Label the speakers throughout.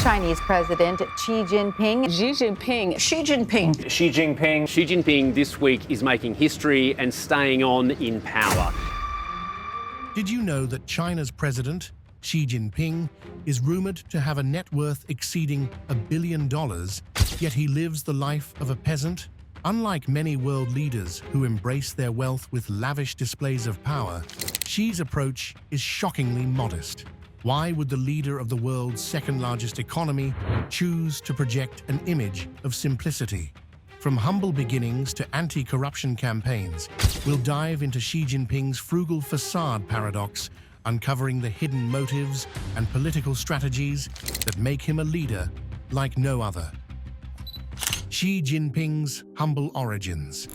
Speaker 1: Chinese President Xi Jinping.
Speaker 2: Xi Jinping.
Speaker 3: Xi Jinping.
Speaker 4: Xi Jinping.
Speaker 5: Xi Jinping this week is making history and staying on in power.
Speaker 6: Did you know that China's president, Xi Jinping, is rumored to have a net worth exceeding $1 billion, yet he lives the life of a peasant? Unlike many world leaders who embrace their wealth with lavish displays of power, Xi's approach is shockingly modest. Why would the leader of the world's second-largest economy choose to project an image of simplicity? From humble beginnings to anti-corruption campaigns, we'll dive into Xi Jinping's frugal facade paradox, uncovering the hidden motives and political strategies that make him a leader like no other. Xi Jinping's humble origins.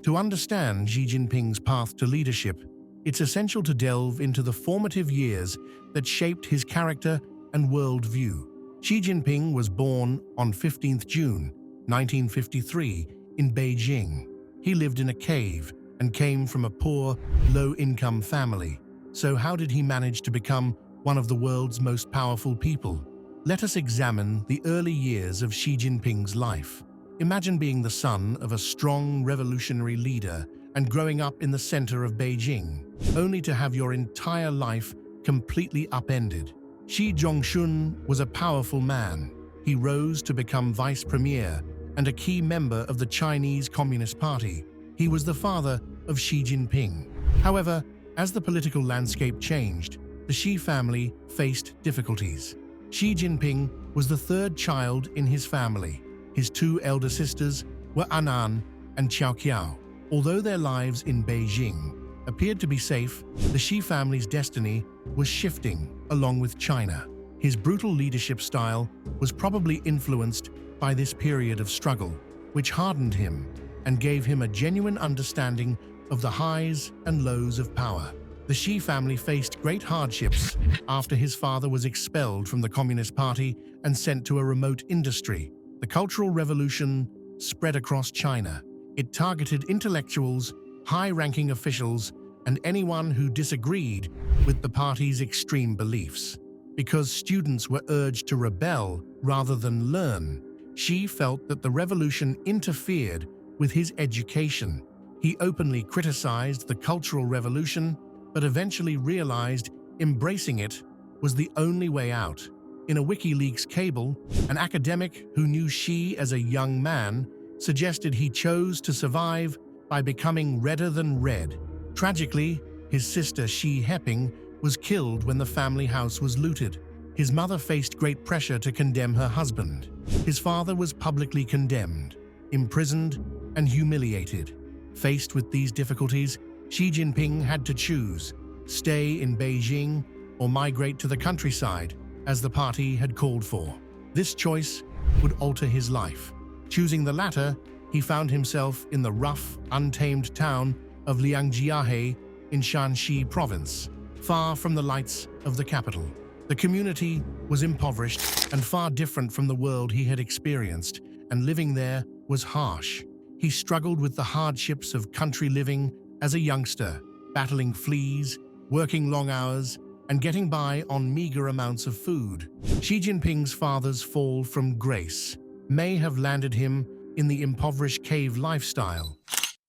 Speaker 6: To understand Xi Jinping's path to leadership, it's essential to delve into the formative years that shaped his character and worldview. Xi Jinping was born on 15th June 1953 in Beijing. He lived in a cave and came from a poor, low-income family. So how did he manage to become one of the world's most powerful people? Let us examine the early years of Xi Jinping's life. Imagine being the son of a strong revolutionary leader and growing up in the center of Beijing, only to have your entire life completely upended. Xi Jinping was a powerful man. He rose to become vice premier and a key member of the Chinese Communist Party. He was the father of Xi Jinping. However, as the political landscape changed, the Xi family faced difficulties. Xi Jinping was the third child in his family. His two elder sisters were Anan and Qiao. Although their lives in Beijing appeared to be safe, the Xi family's destiny was shifting along with China. His brutal leadership style was probably influenced by this period of struggle, which hardened him and gave him a genuine understanding of the highs and lows of power. The Xi family faced great hardships after his father was expelled from the Communist Party and sent to a remote industry. The Cultural Revolution spread across China. It targeted intellectuals, high-ranking officials, and anyone who disagreed with the party's extreme beliefs. Because students were urged to rebel rather than learn, Xi felt that the revolution interfered with his education. He openly criticized the Cultural Revolution, but eventually realized embracing it was the only way out. In a WikiLeaks cable, an academic who knew Xi as a young man suggested he chose to survive by becoming redder than red. Tragically, his sister Xi Jinping was killed when the family house was looted. His mother faced great pressure to condemn her husband. His father was publicly condemned, imprisoned, and humiliated. Faced with these difficulties, Xi Jinping had to choose: stay in Beijing or migrate to the countryside, as the party had called for. This choice would alter his life. Choosing the latter, he found himself in the rough, untamed town of Liangjiahe in Shanxi province, far from the lights of the capital. The community was impoverished and far different from the world he had experienced, and living there was harsh. He struggled with the hardships of country living as a youngster, battling fleas, working long hours, and getting by on meager amounts of food. Xi Jinping's father's fall from grace may have landed him in the impoverished cave lifestyle,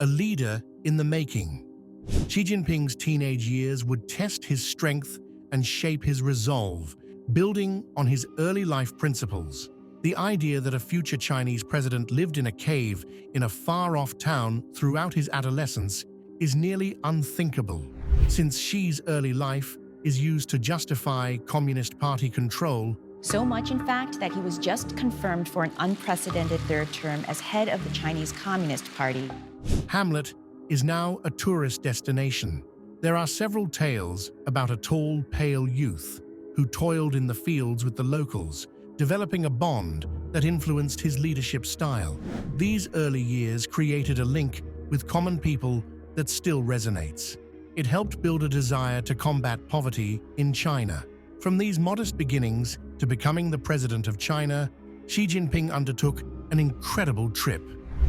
Speaker 6: a leader in the making. Xi Jinping's teenage years would test his strength and shape his resolve, building on his early life principles. The idea that a future Chinese president lived in a cave in a far-off town throughout his adolescence is nearly unthinkable, since Xi's early life is used to justify Communist Party control.
Speaker 2: So much, in fact, that he was just confirmed for an unprecedented third term as head of the Chinese Communist Party.
Speaker 6: Hamlet is now a tourist destination. There are several tales about a tall, pale youth who toiled in the fields with the locals, developing a bond that influenced his leadership style. These early years created a link with common people that still resonates. It helped build a desire to combat poverty in China. From these modest beginnings to becoming the president of China, Xi Jinping undertook an incredible trip.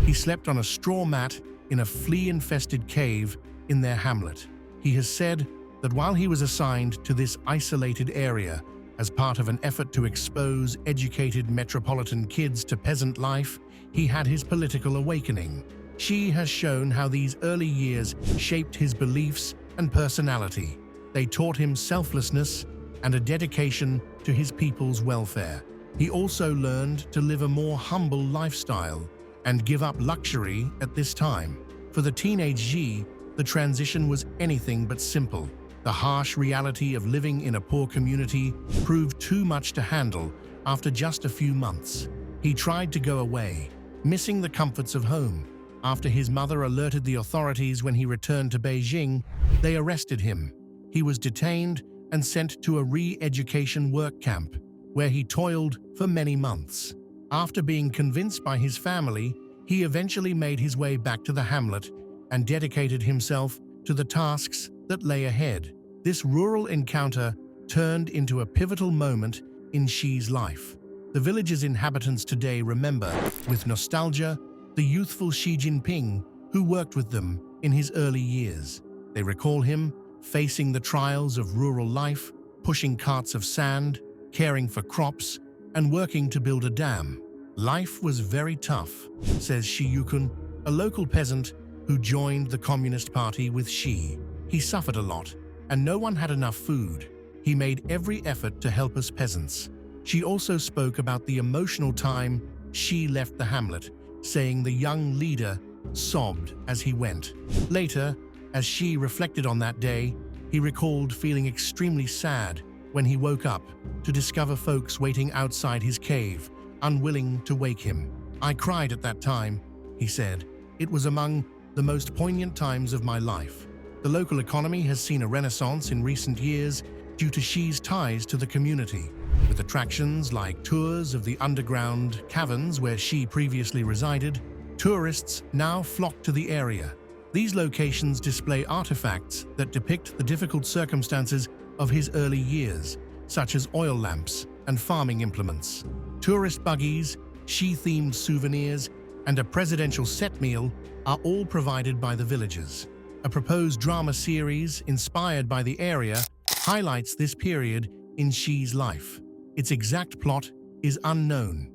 Speaker 6: He slept on a straw mat in a flea-infested cave in their hamlet. He has said that while he was assigned to this isolated area As part of an effort to expose educated metropolitan kids to peasant life, he had his political awakening. Xi has shown how these early years shaped his beliefs and personality. They taught him selflessness and a dedication to his people's welfare. He also learned to live a more humble lifestyle and give up luxury at this time. For the teenage Xi, the transition was anything but simple. The harsh reality of living in a poor community proved too much to handle after just a few months. He tried to go away, missing the comforts of home. After his mother alerted the authorities when he returned to Beijing, they arrested him. He was detained and sent to a re-education work camp, where he toiled for many months. After being convinced by his family, he eventually made his way back to the hamlet and dedicated himself to the tasks that lay ahead. This rural encounter turned into a pivotal moment in Xi's life. The village's inhabitants today remember, with nostalgia, the youthful Xi Jinping who worked with them in his early years. They recall him facing the trials of rural life, pushing carts of sand, caring for crops, and working to build a dam. Life was very tough, says Xi Yukun, a local peasant who joined the Communist Party with Xi. He suffered a lot, and no one had enough food. He made every effort to help us peasants. She also spoke about the emotional time Xi left the hamlet, saying the young leader sobbed as he went. Later, as Xi reflected on that day, he recalled feeling extremely sad when he woke up to discover folks waiting outside his cave, unwilling to wake him. "I cried at that time," he said. "It was among the most poignant times of my life." The local economy has seen a renaissance in recent years due to Xi's ties to the community, with attractions like tours of the underground caverns where Xi previously resided. Tourists now flock to the area. These locations display artifacts that depict the difficult circumstances of his early years, such as oil lamps and farming implements. Tourist buggies, Xi-themed souvenirs, and a presidential set meal are all provided by the villagers. A proposed drama series inspired by the area highlights this period in Xi's life. Its exact plot is unknown.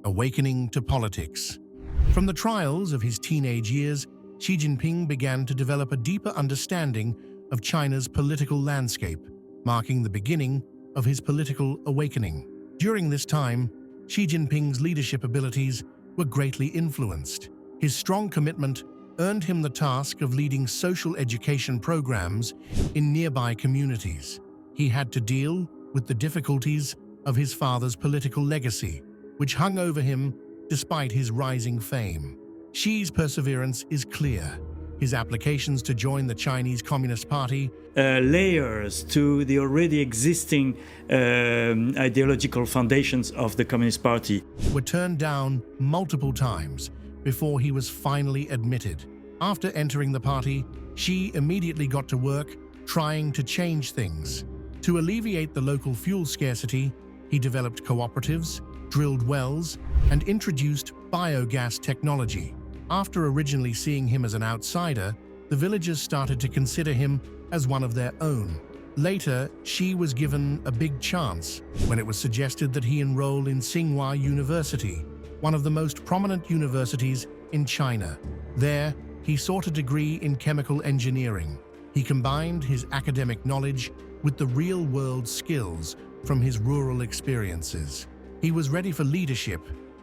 Speaker 6: Awakening to politics. From the trials of his teenage years, Xi Jinping began to develop a deeper understanding of China's political landscape, marking the beginning of his political awakening. During this time, Xi Jinping's leadership abilities were greatly influenced. His strong commitment earned him the task of leading social education programs in nearby communities. He had to deal with the difficulties of his father's political legacy, which hung over him despite his rising fame. Xi's perseverance is clear. His applications to join the Chinese Communist Party
Speaker 3: layers to the already existing ideological foundations of the Communist Party
Speaker 6: were turned down multiple times before he was finally admitted. After entering the party, Xi immediately got to work trying to change things. To alleviate the local fuel scarcity, he developed cooperatives, drilled wells, and introduced biogas technology. After originally seeing him as an outsider, the villagers started to consider him as one of their own. Later, Xi was given a big chance when it was suggested that he enroll in Tsinghua University, one of the most prominent universities in China. There, he sought a degree in chemical engineering. He combined his academic knowledge with the real-world skills from his rural experiences. He was ready for leadership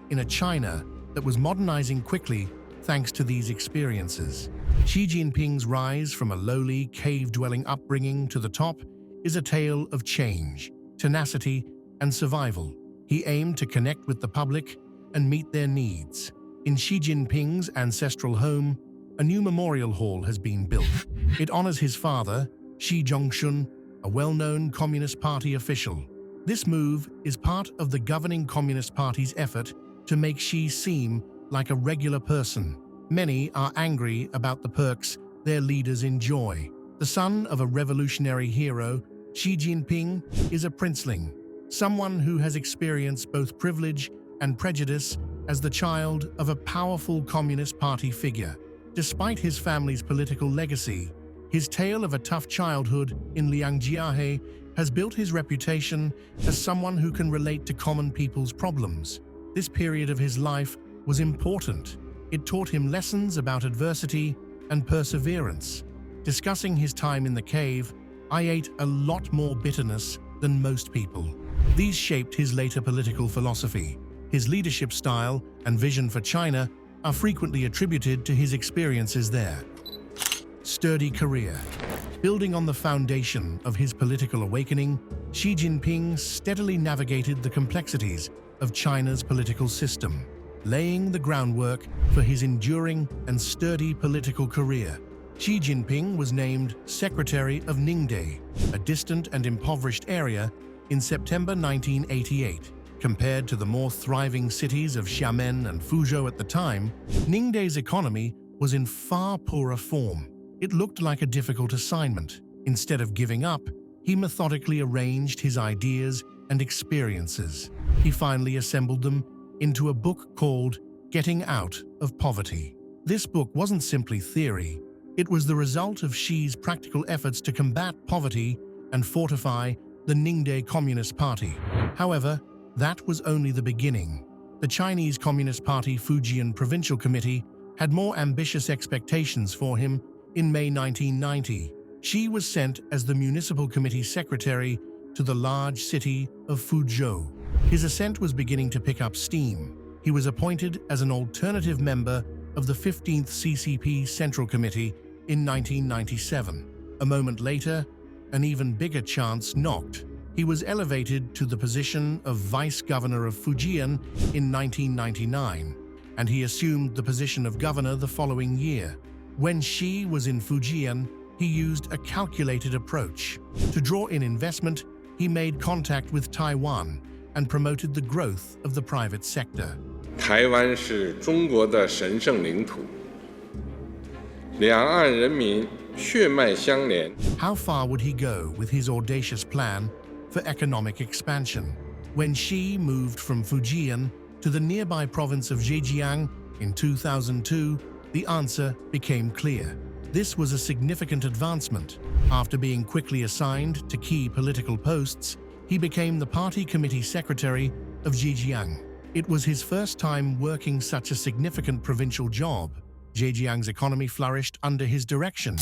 Speaker 6: in a China that was modernizing quickly thanks to these experiences. Xi Jinping's rise from a lowly, cave-dwelling upbringing to the top is a tale of change, tenacity, and survival. He aimed to connect with the public and meet their needs. In Xi Jinping's ancestral home, a new memorial hall has been built. It honors his father, Xi Jinping, a well-known Communist Party official. This move is part of the governing Communist Party's effort to make Xi seem like a regular person. Many are angry about the perks their leaders enjoy. The son of a revolutionary hero, Xi Jinping is a princeling, someone who has experienced both privilege and prejudice as the child of a powerful Communist Party figure. Despite his family's political legacy, his tale of a tough childhood in Liangjiahe has built his reputation as someone who can relate to common people's problems. This period of his life was important. It taught him lessons about adversity and perseverance. Discussing his time in the cave, I ate a lot more bitterness than most people. These shaped his later political philosophy. His leadership style and vision for China are frequently attributed to his experiences there. Sturdy career. Building on the foundation of his political awakening, Xi Jinping steadily navigated the complexities of China's political system, laying the groundwork for his enduring and sturdy political career. Xi Jinping was named Secretary of Ningde, a distant and impoverished area, in September 1988. Compared to the more thriving cities of Xiamen and Fuzhou at the time, Ningde's economy was in far poorer form. It looked like a difficult assignment. Instead of giving up, he methodically arranged his ideas and experiences. He finally assembled them into a book called Getting Out of Poverty. This book wasn't simply theory. It was the result of Xi's practical efforts to combat poverty and fortify the Ningde Communist Party. However, that was only the beginning. The Chinese Communist Party Fujian Provincial Committee had more ambitious expectations for him. In May 1990, Xi was sent as the Municipal Committee Secretary to the large city of Fuzhou. His ascent was beginning to pick up steam. He was appointed as an alternative member of the 15th CCP Central Committee in 1997. A moment later, an even bigger chance knocked. He was elevated to the position of Vice Governor of Fujian in 1999, and he assumed the position of governor the following year. When Xi was in Fujian, he used a calculated approach. To draw in investment, he made contact with Taiwan and promoted the growth of the private sector.
Speaker 4: 台湾是中国的神圣领土，两岸人民血脉相连。
Speaker 6: How far would he go with his audacious plan for economic expansion? When Xi moved from Fujian to the nearby province of Zhejiang in 2002, the answer became clear. This was a significant advancement. After being quickly assigned to key political posts, he became the party committee secretary of Zhejiang. It was his first time working such a significant provincial job. Zhejiang's economy flourished under his direction,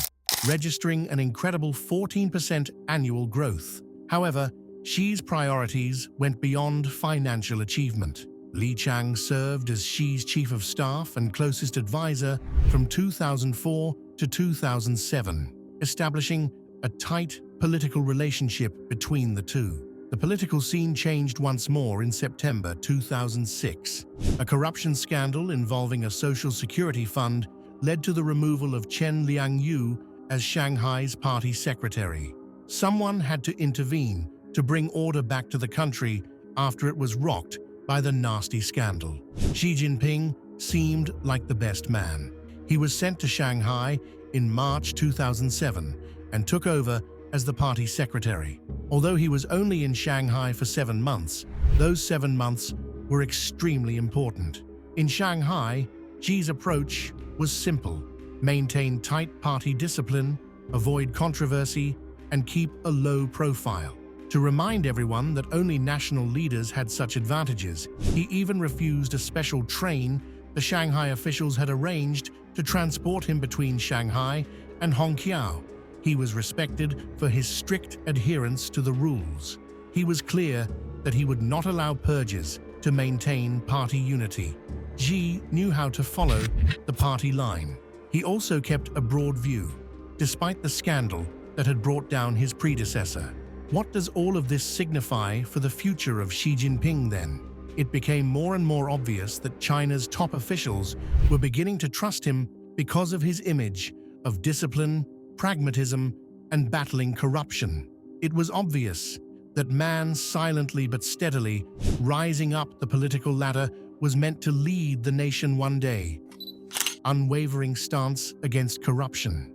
Speaker 6: registering an incredible 14% annual growth. However, Xi's priorities went beyond financial achievement. Li Chang served as Xi's chief of staff and closest advisor from 2004 to 2007, establishing a tight political relationship between the two. The political scene changed once more in September 2006. A corruption scandal involving a social security fund led to the removal of Chen Liangyu as Shanghai's party secretary. Someone had to intervene to bring order back to the country after it was rocked by the nasty scandal. Xi Jinping seemed like the best man. He was sent to Shanghai in March 2007 and took over as the party secretary. Although he was only in Shanghai for 7 months, those 7 months were extremely important. In Shanghai, Xi's approach was simple: maintain tight party discipline, avoid controversy, and keep a low profile. To remind everyone that only national leaders had such advantages, he even refused a special train the Shanghai officials had arranged to transport him between Shanghai and Hongqiao. He was respected for his strict adherence to the rules. He was clear that he would not allow purges to maintain party unity. Xi knew how to follow the party line. He also kept a broad view, despite the scandal that had brought down his predecessor. What does all of this signify for the future of Xi Jinping then? It became more and more obvious that China's top officials were beginning to trust him because of his image of discipline, pragmatism, and battling corruption. It was obvious that man silently but steadily rising up the political ladder was meant to lead the nation one day. Unwavering stance against corruption.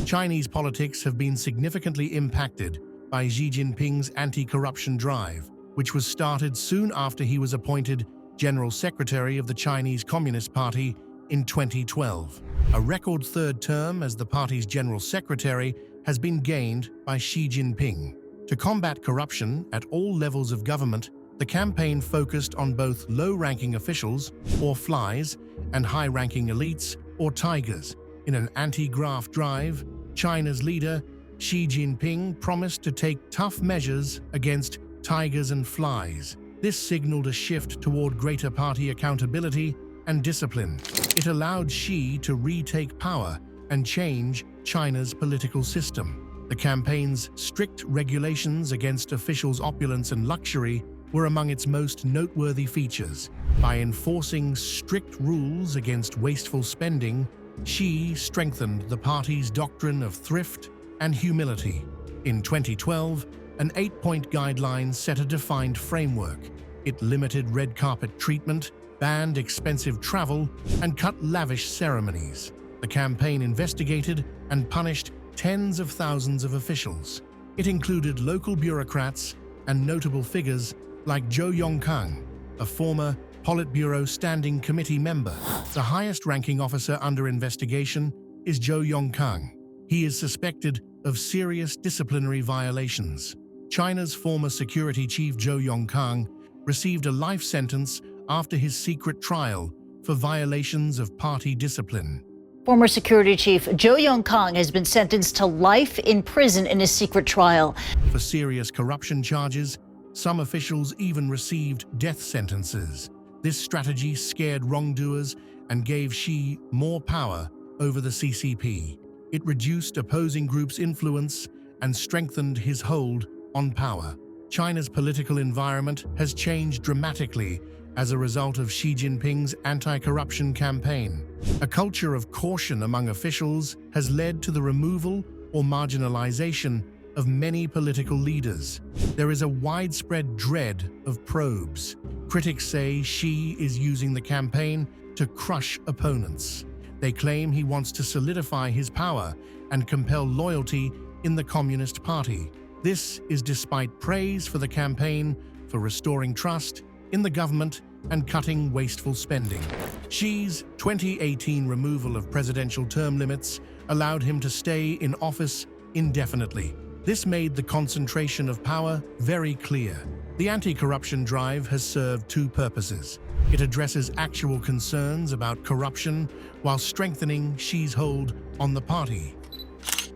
Speaker 6: Chinese politics have been significantly impacted by Xi Jinping's anti-corruption drive, which was started soon after he was appointed General Secretary of the Chinese Communist Party in 2012. A record third term as the party's General Secretary has been gained by Xi Jinping. To combat corruption at all levels of government, the campaign focused on both low-ranking officials, or flies, and high-ranking elites, or tigers. In an anti-graft drive, China's leader, Xi Jinping, promised to take tough measures against tigers and flies. This signaled a shift toward greater party accountability and discipline. It allowed Xi to retake power and change China's political system. The campaign's strict regulations against officials' opulence and luxury were among its most noteworthy features. By enforcing strict rules against wasteful spending, Xi strengthened the party's doctrine of thrift and humility. In 2012, an 8-point guideline set a defined framework. It limited red carpet treatment, banned expensive travel, and cut lavish ceremonies. The campaign investigated and punished tens of thousands of officials. It included local bureaucrats and notable figures like Zhou Yongkang, a former Politburo Standing Committee member. The highest-ranking officer under investigation is Zhou Yongkang. He is suspected of serious disciplinary violations. China's former security chief Zhou Yongkang received a life sentence after his secret trial for violations of party discipline.
Speaker 7: Former security chief Zhou Yongkang has been sentenced to life in prison in a secret trial.
Speaker 6: For serious corruption charges, some officials even received death sentences. This strategy scared wrongdoers and gave Xi more power over the CCP. It reduced opposing groups' influence and strengthened his hold on power. China's political environment has changed dramatically as a result of Xi Jinping's anti-corruption campaign. A culture of caution among officials has led to the removal or marginalization of many political leaders. There is a widespread dread of probes. Critics say Xi is using the campaign to crush opponents. They claim he wants to solidify his power and compel loyalty in the Communist Party. This is despite praise for the campaign for restoring trust in the government and cutting wasteful spending. Xi's 2018 removal of presidential term limits allowed him to stay in office indefinitely. This made the concentration of power very clear. The anti-corruption drive has served two purposes. It addresses actual concerns about corruption while strengthening Xi's hold on the party.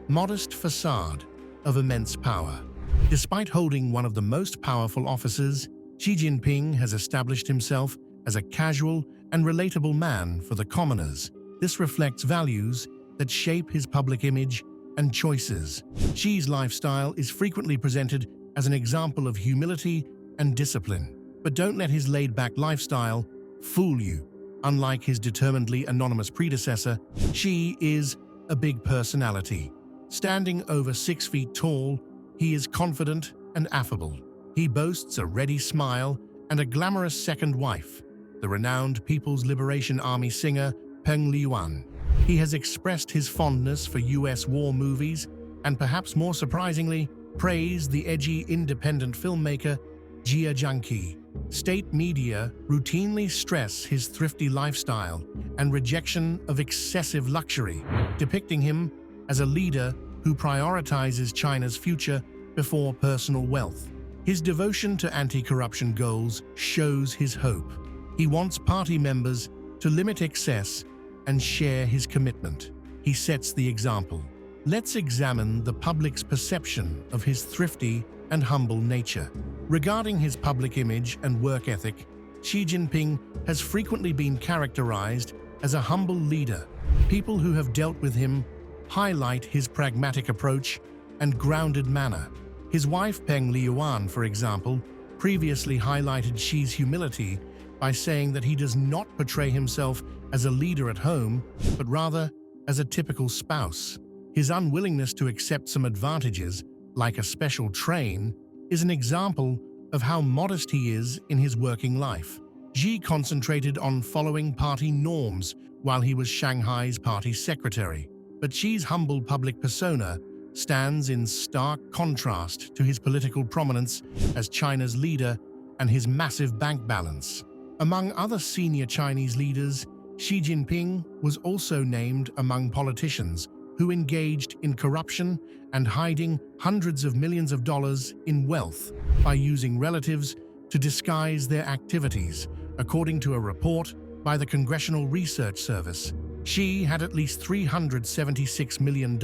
Speaker 6: Modest facade of immense power. Despite holding one of the most powerful offices, Xi Jinping has established himself as a casual and relatable man for the commoners. This reflects values that shape his public image and choices. Xi's lifestyle is frequently presented as an example of humility and discipline. But don't let his laid-back lifestyle fool you. Unlike his determinedly anonymous predecessor, Xi is a big personality. Standing over 6 feet tall, he is confident and affable. He boasts a ready smile and a glamorous second wife, the renowned People's Liberation Army singer Peng Liyuan. He has expressed his fondness for US war movies and, perhaps more surprisingly, praised the edgy independent filmmaker Xi Jinping. State media routinely stress his thrifty lifestyle and rejection of excessive luxury, depicting him as a leader who prioritizes China's future before personal wealth. His devotion to anti-corruption goals shows his hope. He wants party members to limit excess and share his commitment. He sets the example. Let's examine the public's perception of his thrifty and humble nature. Regarding his public image and work ethic, Xi Jinping has frequently been characterized as a humble leader. People who have dealt with him highlight his pragmatic approach and grounded manner. His wife Peng Liyuan, for example, previously highlighted Xi's humility by saying that he does not portray himself as a leader at home, but rather as a typical spouse. His unwillingness to accept some advantages, like a special train, is an example of how modest he is in his working life. Xi concentrated on following party norms while he was Shanghai's party secretary, but Xi's humble public persona stands in stark contrast to his political prominence as China's leader and his massive bank balance. Among other senior Chinese leaders, Xi Jinping was also named among politicians who engaged in corruption and hiding hundreds of millions of dollars in wealth by using relatives to disguise their activities, according to a report by the Congressional Research Service. Xi had at least $376 million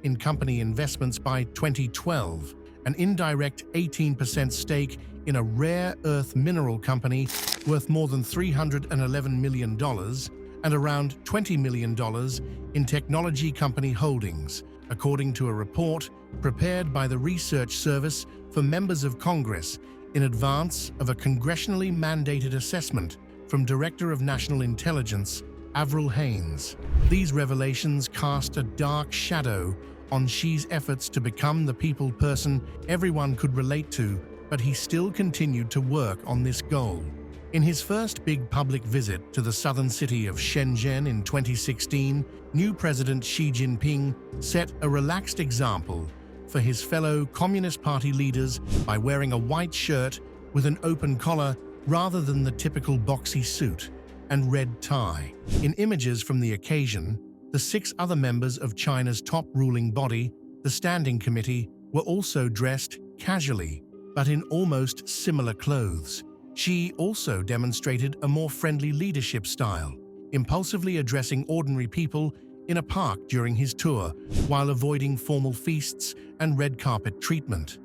Speaker 6: in company investments by 2012, an indirect 18% stake in a rare earth mineral company worth more than $311 million, and around $20 million in technology company holdings, according to a report prepared by the Research Service for members of Congress in advance of a congressionally mandated assessment from Director of National Intelligence Avril Haines. These revelations cast a dark shadow on Xi's efforts to become the people person everyone could relate to, but he still continued to work on this goal. In his first big public visit to the southern city of Shenzhen in 2016, new President Xi Jinping set a relaxed example for his fellow Communist Party leaders by wearing a white shirt with an open collar rather than the typical boxy suit, and red tie. In images from the occasion, the 6 other members of China's top ruling body, the Standing Committee, were also dressed casually, but in almost similar clothes. Xi also demonstrated a more friendly leadership style, impulsively addressing ordinary people in a park during his tour, while avoiding formal feasts and red carpet treatment.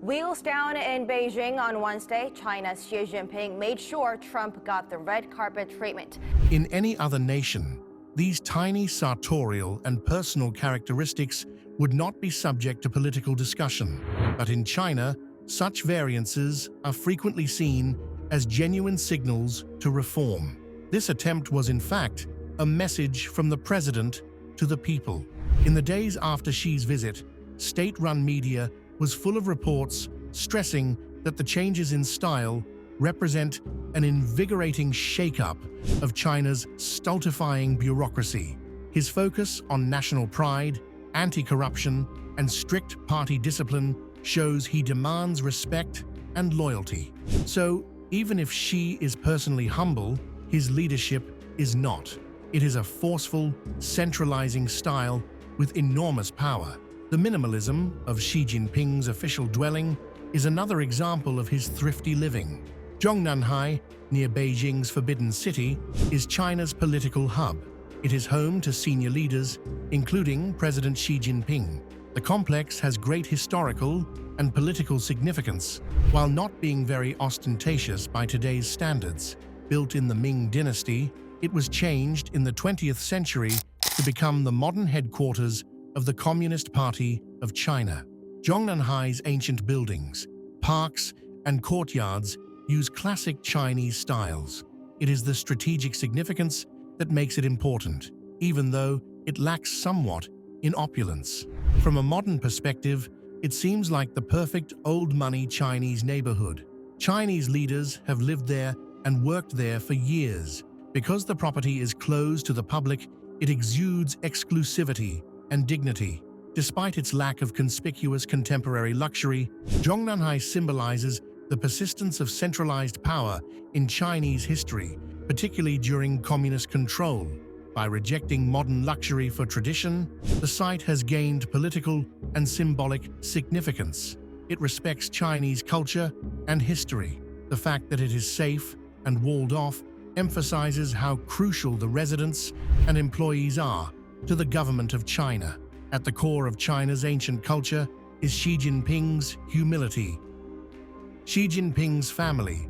Speaker 8: Wheels down in Beijing on Wednesday, China's Xi Jinping made sure Trump got the red carpet treatment.
Speaker 6: In any other nation, these tiny sartorial and personal characteristics would not be subject to political discussion. But in China, such variances are frequently seen as genuine signals to reform. This attempt was, in fact, a message from the president to the people. In the days after Xi's visit, state-run media was full of reports stressing that the changes in style represent an invigorating shake-up of China's stultifying bureaucracy. His focus on national pride, anti-corruption, and strict party discipline shows he demands respect and loyalty. So, even if Xi is personally humble, his leadership is not. It is a forceful, centralizing style with enormous power. The minimalism of Xi Jinping's official dwelling is another example of his thrifty living. Jongnanhai, near Beijing's Forbidden City, is China's political hub. It is home to senior leaders, including President Xi Jinping. The complex has great historical and political significance, while not being very ostentatious by today's standards. Built in the Ming Dynasty, it was changed in the 20th century to become the modern headquarters of the Communist Party of China. Jongnanhai's ancient buildings, parks, and courtyards use classic Chinese styles. It is the strategic significance that makes it important, even though it lacks somewhat in opulence. From a modern perspective, it seems like the perfect old-money Chinese neighborhood. Chinese leaders have lived there and worked there for years. Because the property is closed to the public, it exudes exclusivity and dignity. Despite its lack of conspicuous contemporary luxury, Jongnanhai symbolizes the persistence of centralized power in Chinese history, particularly during communist control. By rejecting modern luxury for tradition, the site has gained political and symbolic significance. It respects Chinese culture and history. The fact that it is safe and walled off emphasizes how crucial the residents and employees are to the government of China. At the core of China's ancient culture is Xi Jinping's humility. Xi Jinping's family.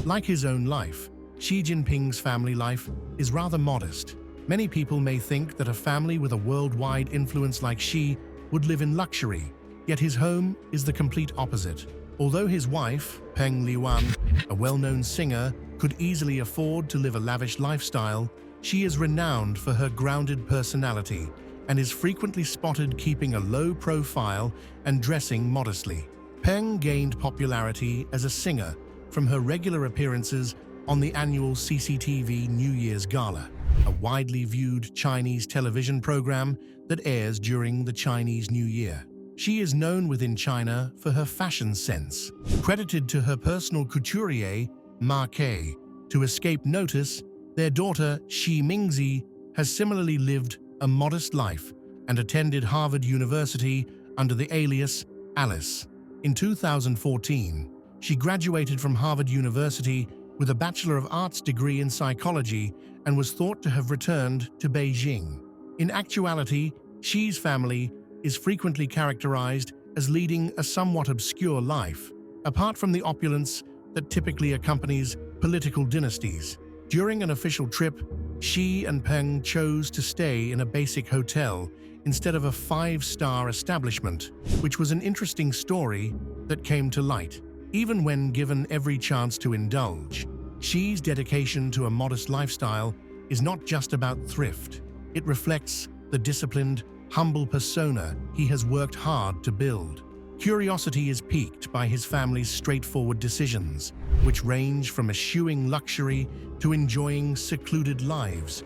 Speaker 6: Like his own life, Xi Jinping's family life is rather modest. Many people may think that a family with a worldwide influence like Xi would live in luxury, yet his home is the complete opposite. Although his wife, Peng Liyuan, a well-known singer, could easily afford to live a lavish lifestyle, she is renowned for her grounded personality and is frequently spotted keeping a low profile and dressing modestly. Peng gained popularity as a singer from her regular appearances on the annual CCTV New Year's Gala, a widely viewed Chinese television program that airs during the Chinese New Year. She is known within China for her fashion sense, credited to her personal couturier, Ma Ke. To escape notice, their daughter, Xi Mingzi, has similarly lived a modest life and attended Harvard University under the alias Alice. In 2014, she graduated from Harvard University with a Bachelor of Arts degree in psychology and was thought to have returned to Beijing. In actuality, Xi's family is frequently characterized as leading a somewhat obscure life, apart from the opulence that typically accompanies political dynasties. During an official trip, Xi and Peng chose to stay in a basic hotel instead of a 5-star establishment, which was an interesting story that came to light. Even when given every chance to indulge, Xi's dedication to a modest lifestyle is not just about thrift. It reflects the disciplined, humble persona he has worked hard to build. Curiosity is piqued by his family's straightforward decisions, which range from eschewing luxury to enjoying secluded lives.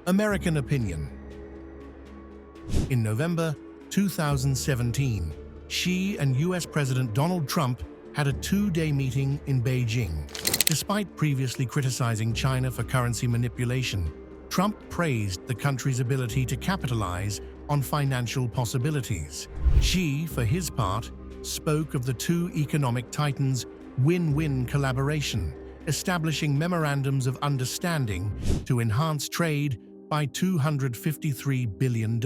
Speaker 6: American opinion. In November 2017, Xi and US President Donald Trump had a 2-day meeting in Beijing. Despite previously criticizing China for currency manipulation, Trump praised the country's ability to capitalize on financial possibilities. Xi, for his part, spoke of the two economic titans' win-win collaboration, establishing memorandums of understanding to enhance trade by $253 billion.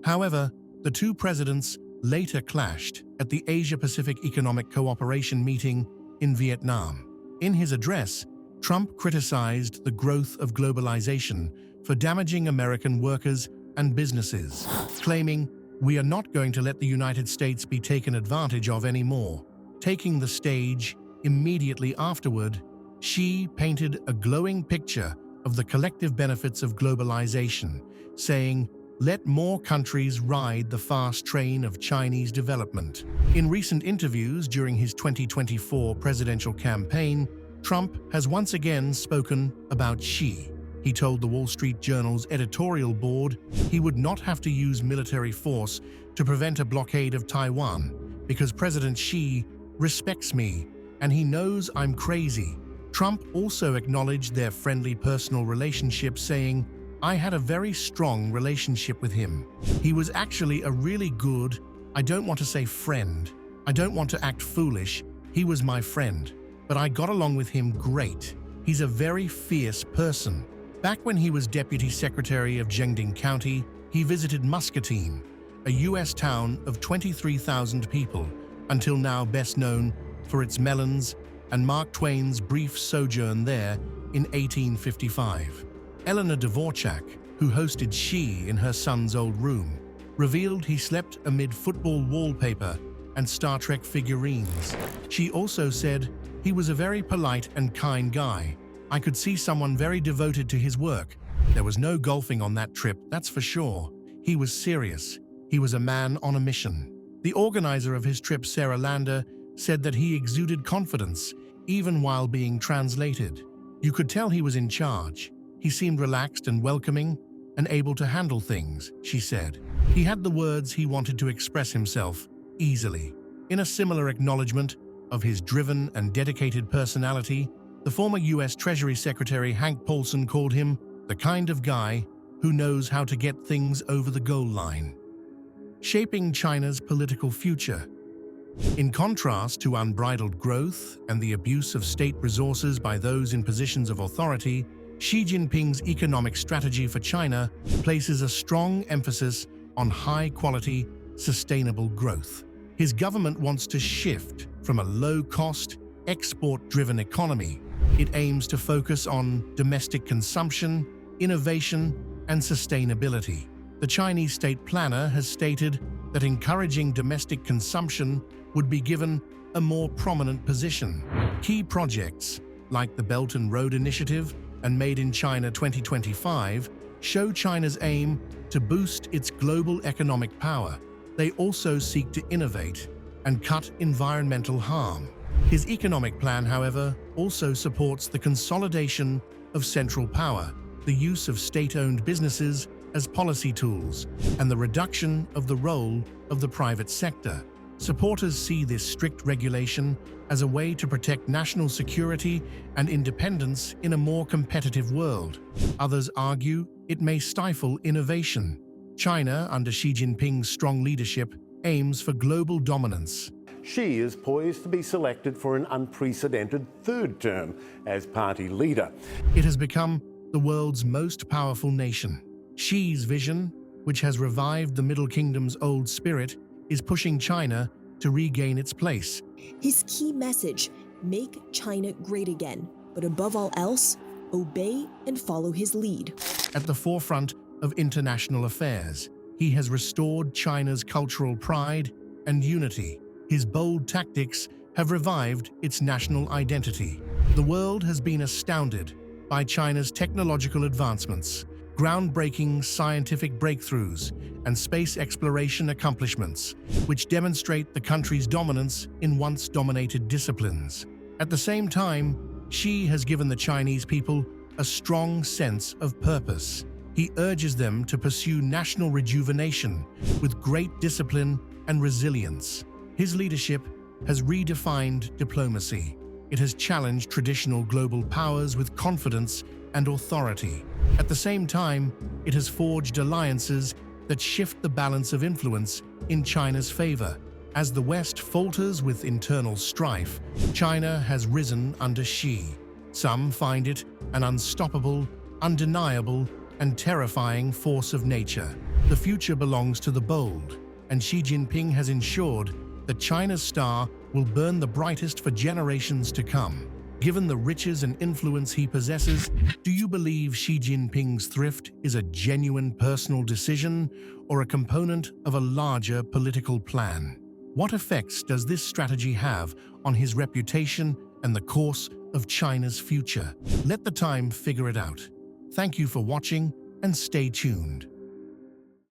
Speaker 6: However, the two presidents later clashed at the Asia-Pacific Economic Cooperation meeting in Vietnam. In his address, Trump criticized the growth of globalization for damaging American workers and businesses, claiming, "We are not going to let the United States be taken advantage of anymore." Taking the stage immediately afterward, Xi painted a glowing picture of the collective benefits of globalization, saying, "Let more countries ride the fast train of Chinese development." In recent interviews during his 2024 presidential campaign, Trump has once again spoken about Xi. He told the Wall Street Journal's editorial board he would not have to use military force to prevent a blockade of Taiwan because President Xi respects me and he knows I'm crazy. Trump also acknowledged their friendly personal relationship, saying, "I had a very strong relationship with him. He was actually a really good, I don't want to say friend. I don't want to act foolish. He was my friend. But I got along with him great. He's a very fierce person." Back when he was Deputy Secretary of Jongnanhai County, he visited Muscatine, a U.S. town of 23,000 people, until now best known for its melons and Mark Twain's brief sojourn there in 1855. Eleanor Dvorak, who hosted Xi in her son's old room, revealed he slept amid football wallpaper and Star Trek figurines. She also said, "He was a very polite and kind guy. I could see someone very devoted to his work. There was no golfing on that trip, that's for sure. He was serious. He was a man on a mission." The organizer of his trip, Sarah Lander, said that he exuded confidence, even while being translated. "You could tell he was in charge. He seemed relaxed and welcoming and able to handle things," she said. "He had the words he wanted to express himself easily." In a similar acknowledgement of his driven and dedicated personality, the former U.S. Treasury Secretary Hank Paulson called him the kind of guy who knows how to get things over the goal line. Shaping China's political future. In contrast to unbridled growth and the abuse of state resources by those in positions of authority, Xi Jinping's economic strategy for China places a strong emphasis on high-quality, sustainable growth. His government wants to shift from a low-cost, export-driven economy. It aims to focus on domestic consumption, innovation, and sustainability. The Chinese state planner has stated that encouraging domestic consumption would be given a more prominent position. Key projects, like the Belt and Road Initiative and Made in China 2025, show China's aim to boost its global economic power. They also seek to innovate and cut environmental harm. His economic plan, however, also supports the consolidation of central power, the use of state-owned businesses as policy tools, and the reduction of the role of the private sector. Supporters see this strict regulation as a way to protect national security and independence in a more competitive world. Others argue it may stifle innovation. China, under Xi Jinping's strong leadership, aims for global dominance.
Speaker 9: Xi is poised to be selected for an unprecedented third term as party leader.
Speaker 6: It has become the world's most powerful nation. Xi's vision, which has revived the Middle Kingdom's old spirit, is pushing China to regain its place.
Speaker 10: His key message, make China great again, but above all else, obey and follow his lead.
Speaker 6: At the forefront of international affairs, he has restored China's cultural pride and unity. His bold tactics have revived its national identity. The world has been astounded by China's technological advancements, groundbreaking scientific breakthroughs, and space exploration accomplishments, which demonstrate the country's dominance in once dominated disciplines. At the same time, Xi has given the Chinese people a strong sense of purpose. He urges them to pursue national rejuvenation with great discipline and resilience. His leadership has redefined diplomacy. It has challenged traditional global powers with confidence and authority. At the same time, it has forged alliances that shift the balance of influence in China's favor. As the West falters with internal strife, China has risen under Xi. Some find it an unstoppable, undeniable, and terrifying force of nature. The future belongs to the bold, and Xi Jinping has ensured that China's star will burn the brightest for generations to come. Given the riches and influence he possesses, do you believe Xi Jinping's thrift is a genuine personal decision or a component of a larger political plan? What effects does this strategy have on his reputation and the course of China's future? Let the time figure it out. Thank you for watching and stay tuned.